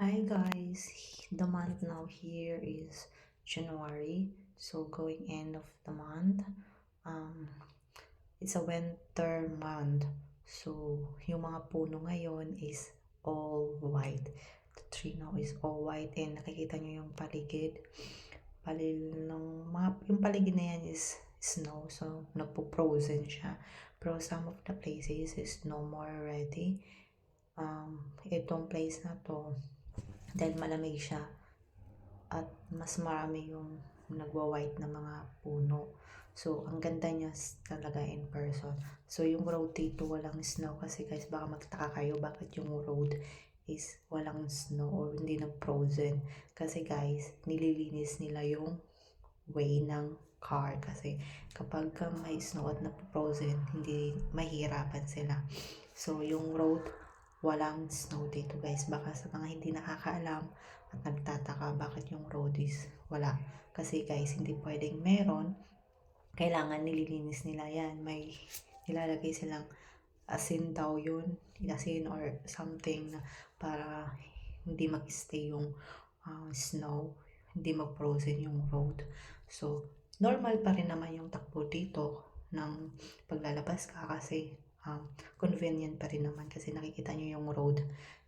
Hi guys, the month now here is January, so going end of the month. Um, it's a winter month, so yung mga puno ngayon is all white. The tree now is all white and nakikita nyo yung paligid. Yung paligid na yan is snow, so nagpo-frozen siya. Pero some of the places is no more already. Itong place na to, dahil malamig siya at mas marami yung nagwa-white na mga puno. So, ang ganda niya talaga in person. So, yung road dito walang snow kasi guys, baka magtaka kayo bakit yung road is walang snow or hindi nag-frozen. Kasi guys, nililinis nila yung way ng car kasi kapag may snow at nag-frozen, hindi mahirapan sila. So, yung road walang snow dito guys. Baka sa mga hindi nakakaalam at nagtataka bakit yung road is wala. Kasi guys, hindi pwedeng meron. Kailangan nililinis nila yan. May nilalagay silang asin daw yun. Asin or something na para hindi mag-stay yung snow. Hindi mag-frozen yung road. So, normal pa rin naman yung takbo dito ng paglalabas ka kasi convenient pa rin naman kasi nakikita nyo yung road.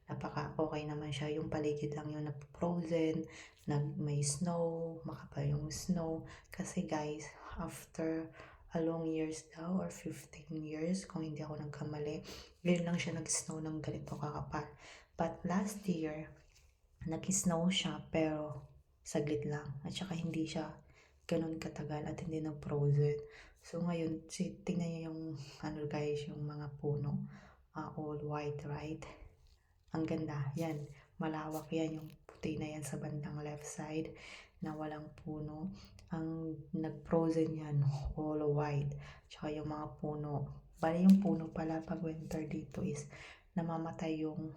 Napaka okay naman siya. Yung paligid lang yung nag-frozen, may snow, makapal yung snow. Kasi guys, after a long years daw or 15 years, kung hindi ako nagkamali, ngayon lang siya nag-snow ng ganito kakapal. But last year, nag-snow siya pero saglit lang. At saka hindi siya ganun katagal at hindi nag-frozen. So ngayon, tingnan niyo yung ano guys, yung mga puno. All white, right? Ang ganda. Yan. Malawak yan. Yung puti na yan sa bandang left side na walang puno. Ang nag-frozen yan, all white. Tsaka yung mga puno. Bali yung puno pala pag winter dito is namamatay yung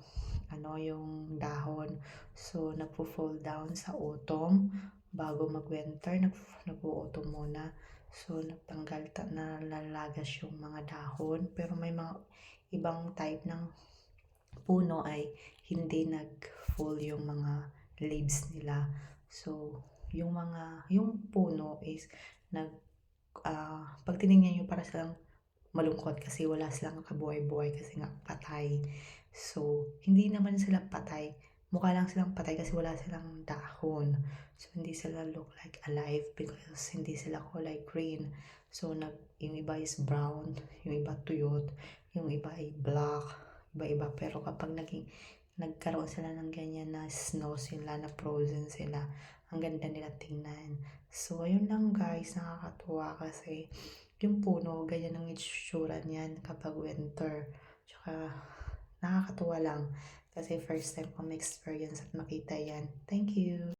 yung dahon. So, nagpo-fall down sa autumn. Bago mag-winter, nag-autumn muna. So, nalalagas yung mga dahon. Pero may mga ibang type ng puno ay hindi nag-fall yung mga leaves nila. So, yung puno is pag tinignan nyo para silang malungkot kasi wala silang kabuhay-buhay kasi nga patay. So, hindi naman sila patay. Mukha lang silang patay kasi wala silang dahon. So, hindi sila look like alive because hindi sila kulay green. So, yung iba is brown, yung iba tuyot, yung iba ay black, iba-iba. Pero kapag nagkaroon sila ng ganyan na snow sila, na frozen sila, ang ganda nila tingnan. So, ayun lang guys, nakakatuwa kasi yung puno, ganyan ang itsura niyan kapag winter. Tsaka, nakakatuwa lang kasi first time ko ma-experience at makita yan. Thank you!